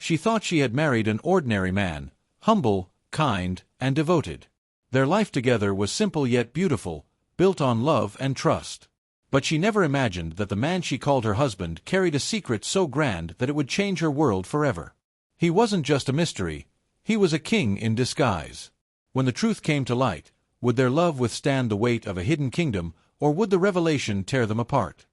She thought she had married an ordinary man, humble, kind, and devoted. Their life together was simple yet beautiful, built on love and trust. But she never imagined that the man she called her husband carried a secret so grand that it would change her world forever. He wasn't just a mystery, he was a king in disguise. When the truth came to light, would their love withstand the weight of a hidden kingdom, or would the revelation tear them apart?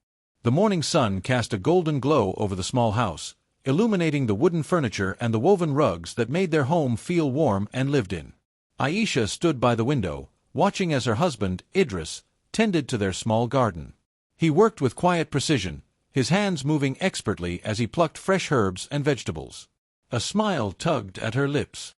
The morning sun cast a golden glow over the small house, illuminating the wooden furniture and the woven rugs that made their home feel warm and lived in. Aisha stood by the window, watching as her husband, Idris, tended to their small garden. He worked with quiet precision, his hands moving expertly as he plucked fresh herbs and vegetables. A smile tugged at her lips.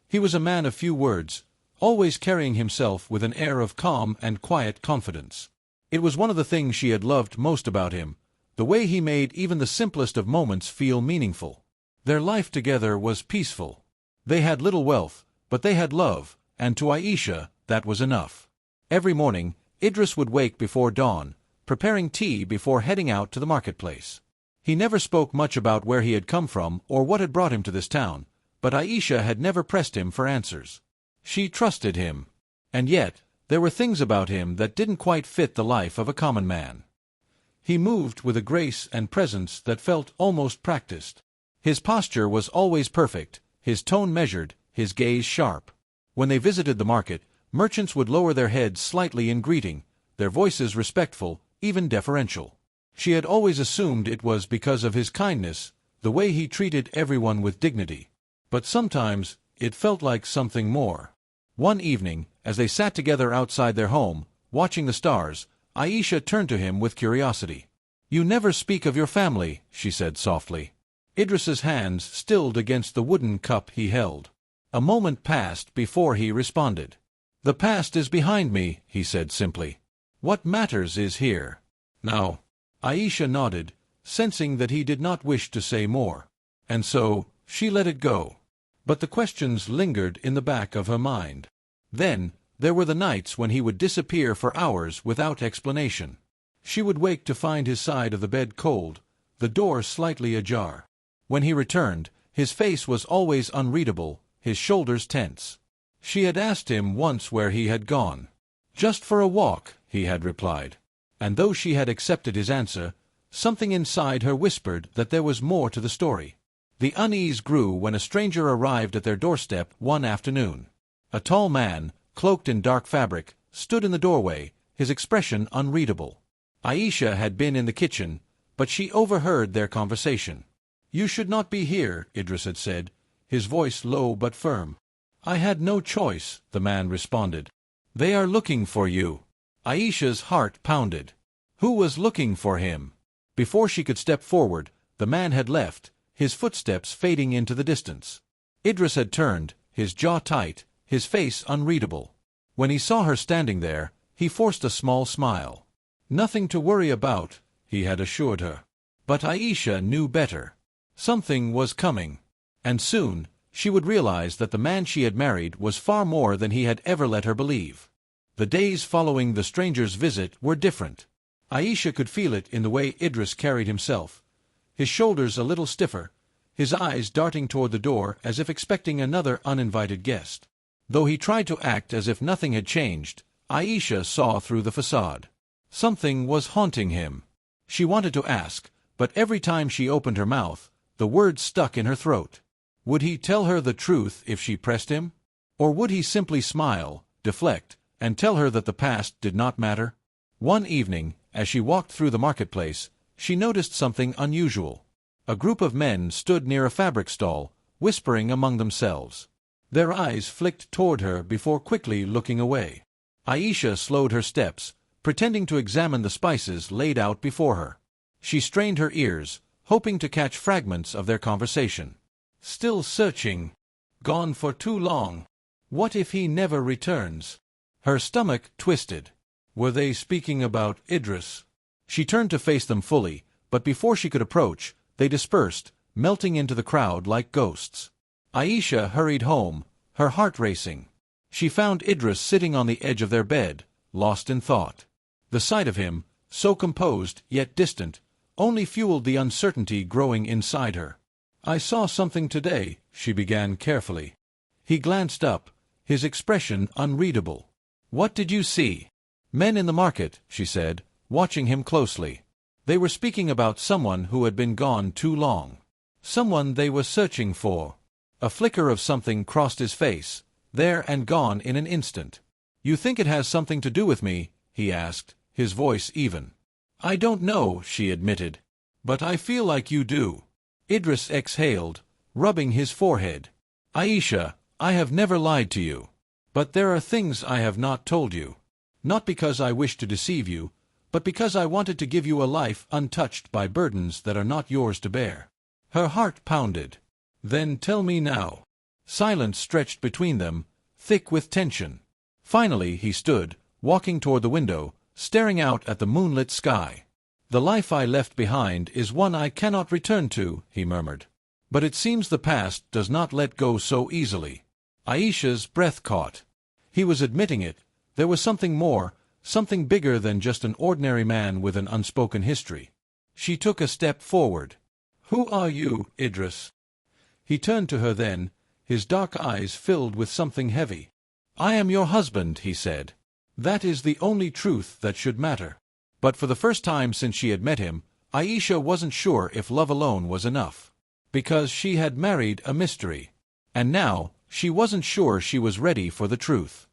He was a man of few words, always carrying himself with an air of calm and quiet confidence. It was one of the things she had loved most about him, the way he made even the simplest of moments feel meaningful. Their life together was peaceful. They had little wealth, but they had love, and to Aisha, that was enough. Every morning, Idris would wake before dawn, preparing tea before heading out to the marketplace. He never spoke much about where he had come from or what had brought him to this town, but Aisha had never pressed him for answers. She trusted him. And yet, there were things about him that didn't quite fit the life of a common man. He moved with a grace and presence that felt almost practiced. His posture was always perfect, his tone measured, his gaze sharp. When they visited the market, merchants would lower their heads slightly in greeting, their voices respectful, even deferential. She had always assumed it was because of his kindness, the way he treated everyone with dignity. But sometimes, it felt like something more. One evening, as they sat together outside their home, watching the stars, Aisha turned to him with curiosity. "You never speak of your family," she said softly. Idris's hands stilled against the wooden cup he held. A moment passed before he responded. "The past is behind me," he said simply. "What matters is here. Now." Aisha nodded, sensing that he did not wish to say more. And so, she let it go. But the questions lingered in the back of her mind. Then, there were the nights when he would disappear for hours without explanation. She would wake to find his side of the bed cold, the door slightly ajar. When he returned, his face was always unreadable, his shoulders tense. She had asked him once where he had gone. "Just for a walk," he had replied. And though she had accepted his answer, something inside her whispered that there was more to the story. The unease grew when a stranger arrived at their doorstep one afternoon. A tall man, cloaked in dark fabric, stood in the doorway, his expression unreadable. Aisha had been in the kitchen, but she overheard their conversation. "You should not be here," Idris had said, his voice low but firm. "I had no choice," the man responded. "They are looking for you." Aisha's heart pounded. Who was looking for him? Before she could step forward, the man had left, his footsteps fading into the distance. Idris had turned, his jaw tight, his face unreadable. When he saw her standing there, he forced a small smile. "Nothing to worry about," he had assured her. But Aisha knew better. Something was coming. And soon, she would realize that the man she had married was far more than he had ever let her believe. The days following the stranger's visit were different. Aisha could feel it in the way Idris carried himself, his shoulders a little stiffer, his eyes darting toward the door as if expecting another uninvited guest. Though he tried to act as if nothing had changed, Aisha saw through the facade. Something was haunting him. She wanted to ask, but every time she opened her mouth, the words stuck in her throat. Would he tell her the truth if she pressed him? Or would he simply smile, deflect, and tell her that the past did not matter? One evening, as she walked through the marketplace, she noticed something unusual. A group of men stood near a fabric stall, whispering among themselves. Their eyes flicked toward her before quickly looking away. Aisha slowed her steps, pretending to examine the spices laid out before her. She strained her ears, hoping to catch fragments of their conversation. Still searching. Gone for too long. What if he never returns? Her stomach twisted. Were they speaking about Idris? She turned to face them fully, but before she could approach, they dispersed, melting into the crowd like ghosts. Aisha hurried home, her heart racing. She found Idris sitting on the edge of their bed, lost in thought. The sight of him, so composed yet distant, only fueled the uncertainty growing inside her. I saw something today, she began carefully. He glanced up, his expression unreadable. What did you see? Men in the market, she said, watching him closely. They were speaking about someone who had been gone too long. Someone they were searching for. A flicker of something crossed his face, there and gone in an instant. You think it has something to do with me? He asked, his voice even. I don't know, she admitted. But I feel like you do. Idris exhaled, rubbing his forehead. Aisha, I have never lied to you. But there are things I have not told you. Not because I wish to deceive you, but because I wanted to give you a life untouched by burdens that are not yours to bear. Her heart pounded. Then tell me now. Silence stretched between them, thick with tension. Finally he stood, walking toward the window, staring out at the moonlit sky. The life I left behind is one I cannot return to, he murmured. But it seems the past does not let go so easily. Aisha's breath caught. He was admitting it. There was something more, something bigger than just an ordinary man with an unspoken history. She took a step forward. Who are you, Idris? He turned to her then, his dark eyes filled with something heavy. I am your husband, he said. That is the only truth that should matter. But for the first time since she had met him, Aisha wasn't sure if love alone was enough. Because she had married a mystery. And now, she wasn't sure she was ready for the truth.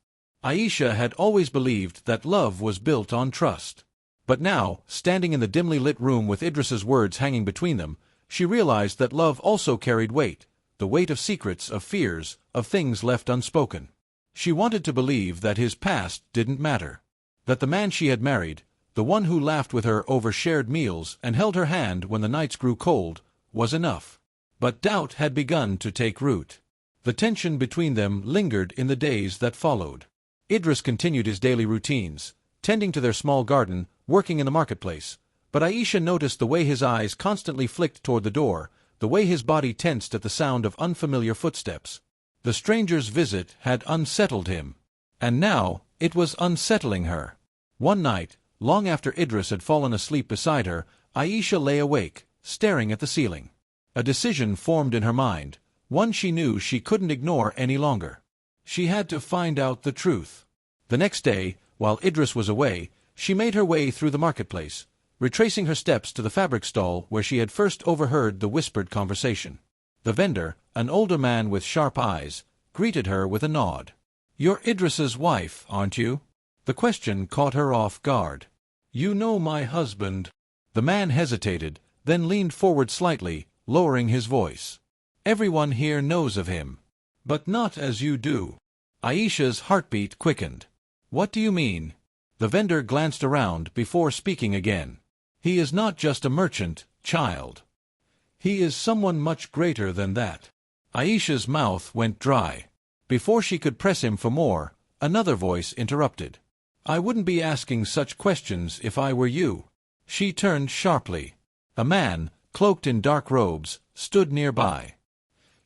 Aisha had always believed that love was built on trust. But now, standing in the dimly lit room with Idris's words hanging between them, she realized that love also carried weight, the weight of secrets, of fears, of things left unspoken. She wanted to believe that his past didn't matter. That the man she had married, the one who laughed with her over shared meals and held her hand when the nights grew cold, was enough. But doubt had begun to take root. The tension between them lingered in the days that followed. Idris continued his daily routines, tending to their small garden, working in the marketplace. But Aisha noticed the way his eyes constantly flicked toward the door, the way his body tensed at the sound of unfamiliar footsteps. The stranger's visit had unsettled him. And now, it was unsettling her. One night, long after Idris had fallen asleep beside her, Aisha lay awake, staring at the ceiling. A decision formed in her mind, one she knew she couldn't ignore any longer. She had to find out the truth. The next day, while Idris was away, she made her way through the marketplace, retracing her steps to the fabric stall where she had first overheard the whispered conversation. The vendor, an older man with sharp eyes, greeted her with a nod. You're Idris's wife, aren't you? The question caught her off guard. You know my husband. The man hesitated, then leaned forward slightly, lowering his voice. Everyone here knows of him. But not as you do. Aisha's heartbeat quickened. What do you mean? The vendor glanced around before speaking again. He is not just a merchant, child. He is someone much greater than that. Aisha's mouth went dry. Before she could press him for more, another voice interrupted. I wouldn't be asking such questions if I were you. She turned sharply. A man, cloaked in dark robes, stood nearby.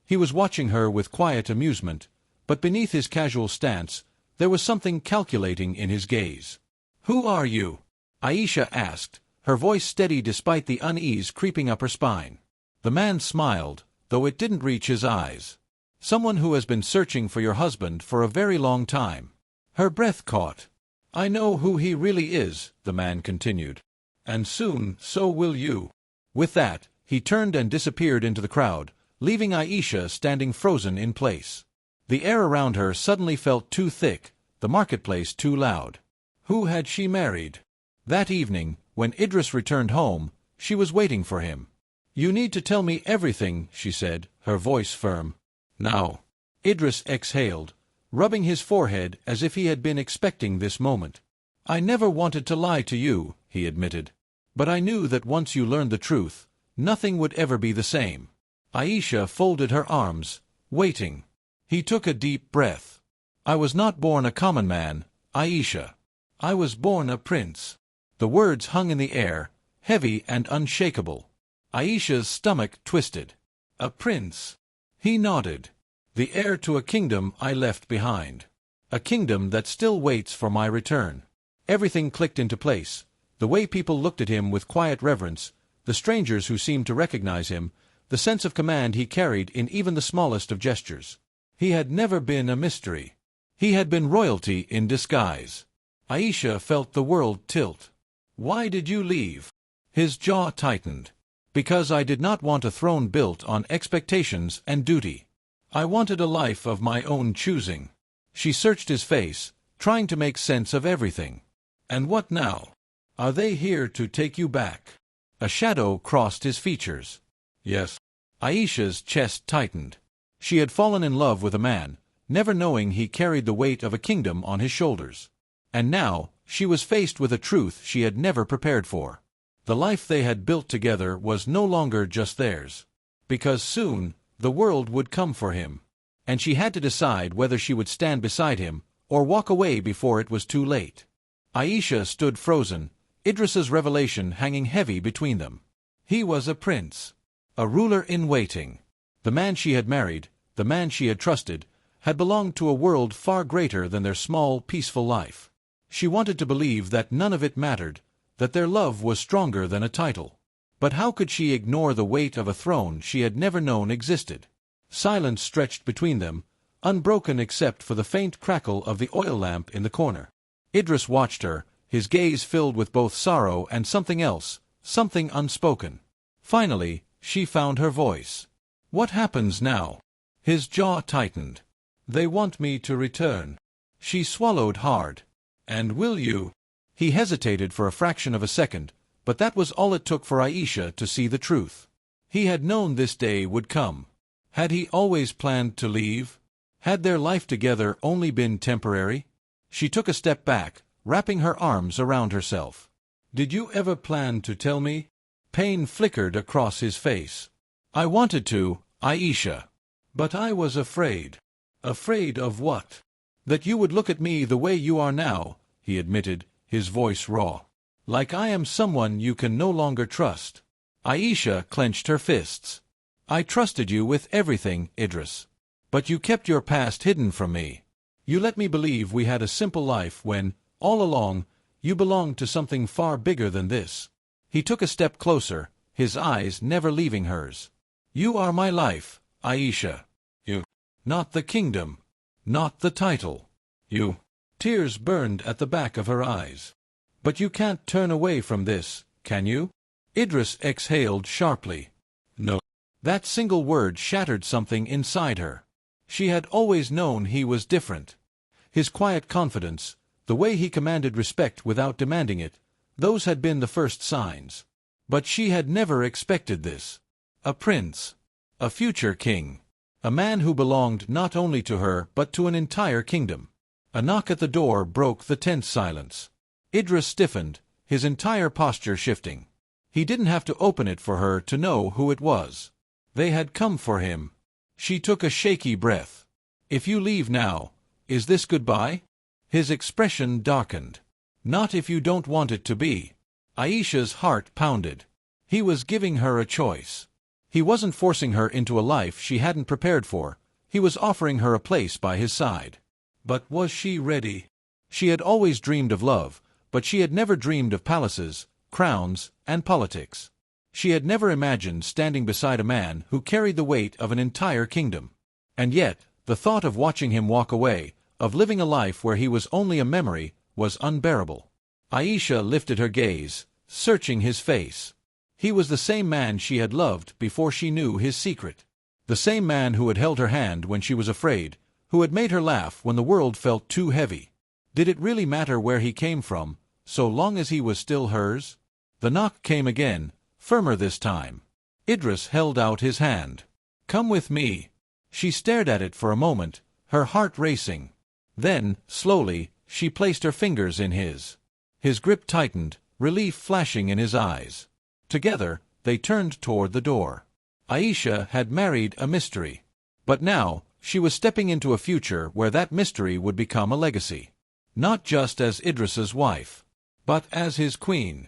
He was watching her with quiet amusement, but beneath his casual stance, there was something calculating in his gaze. Who are you? Aisha asked, her voice steady despite the unease creeping up her spine. The man smiled, though it didn't reach his eyes. Someone who has been searching for your husband for a very long time. Her breath caught. I know who he really is, the man continued. And soon, so will you. With that, he turned and disappeared into the crowd, leaving Aisha standing frozen in place. The air around her suddenly felt too thick, the marketplace too loud. Who had she married? That evening, when Idris returned home, she was waiting for him. You need to tell me everything, she said, her voice firm. Now. Idris exhaled, rubbing his forehead as if he had been expecting this moment. I never wanted to lie to you, he admitted. But I knew that once you learned the truth, nothing would ever be the same. Aisha folded her arms, waiting. He took a deep breath. I was not born a common man, Aisha. I was born a prince. The words hung in the air, heavy and unshakable. Aisha's stomach twisted. A prince. He nodded. The heir to a kingdom I left behind. A kingdom that still waits for my return. Everything clicked into place. The way people looked at him with quiet reverence, the strangers who seemed to recognize him, the sense of command he carried in even the smallest of gestures. He had never been a mystery. He had been royalty in disguise. Aisha felt the world tilt. "Why did you leave?" His jaw tightened. "Because I did not want a throne built on expectations and duty. I wanted a life of my own choosing." She searched his face, trying to make sense of everything. "And what now? Are they here to take you back?" A shadow crossed his features. "Yes." Aisha's chest tightened. She had fallen in love with a man, never knowing he carried the weight of a kingdom on his shoulders. And now, she was faced with a truth she had never prepared for. The life they had built together was no longer just theirs. Because soon, the world would come for him. And she had to decide whether she would stand beside him, or walk away before it was too late. Aisha stood frozen, Idris's revelation hanging heavy between them. He was a prince. A ruler in waiting. The man she had married, the man she had trusted, had belonged to a world far greater than their small, peaceful life. She wanted to believe that none of it mattered, that their love was stronger than a title. But how could she ignore the weight of a throne she had never known existed? Silence stretched between them, unbroken except for the faint crackle of the oil lamp in the corner. Idris watched her, his gaze filled with both sorrow and something else, something unspoken. Finally, she found her voice. "What happens now?" His jaw tightened. "They want me to return." She swallowed hard. "And will you?" He hesitated for a fraction of a second, but that was all it took for Aisha to see the truth. He had known this day would come. Had he always planned to leave? Had their life together only been temporary? She took a step back, wrapping her arms around herself. "Did you ever plan to tell me?" Pain flickered across his face. "I wanted to, Aisha. But I was afraid." "Afraid of what?" "That you would look at me the way you are now," he admitted, his voice raw. "Like I am someone you can no longer trust." Aisha clenched her fists. "I trusted you with everything, Idris. But you kept your past hidden from me. You let me believe we had a simple life when, all along, you belonged to something far bigger than this." He took a step closer, his eyes never leaving hers. "You are my life, Aisha. You. Not the kingdom. Not the title. You." Tears burned at the back of her eyes. "But you can't turn away from this, can you?" Idris exhaled sharply. "No." That single word shattered something inside her. She had always known he was different. His quiet confidence, the way he commanded respect without demanding it, those had been the first signs. But she had never expected this. A prince. A future king. A man who belonged not only to her but to an entire kingdom. A knock at the door broke the tense silence. Idris stiffened, his entire posture shifting. He didn't have to open it for her to know who it was. They had come for him. She took a shaky breath. "If you leave now, is this goodbye?" His expression darkened. "Not if you don't want it to be." Aisha's heart pounded. He was giving her a choice. He wasn't forcing her into a life she hadn't prepared for. He was offering her a place by his side. But was she ready? She had always dreamed of love, but she had never dreamed of palaces, crowns, and politics. She had never imagined standing beside a man who carried the weight of an entire kingdom. And yet, the thought of watching him walk away, of living a life where he was only a memory, was unbearable. Aisha lifted her gaze, searching his face. He was the same man she had loved before she knew his secret. The same man who had held her hand when she was afraid, who had made her laugh when the world felt too heavy. Did it really matter where he came from, so long as he was still hers? The knock came again, firmer this time. Idris held out his hand. "Come with me." She stared at it for a moment, her heart racing. Then, slowly, she placed her fingers in his. His grip tightened, relief flashing in his eyes. Together, they turned toward the door. Aisha had married a mystery. But now, she was stepping into a future where that mystery would become a legacy. Not just as Idris's wife, but as his queen.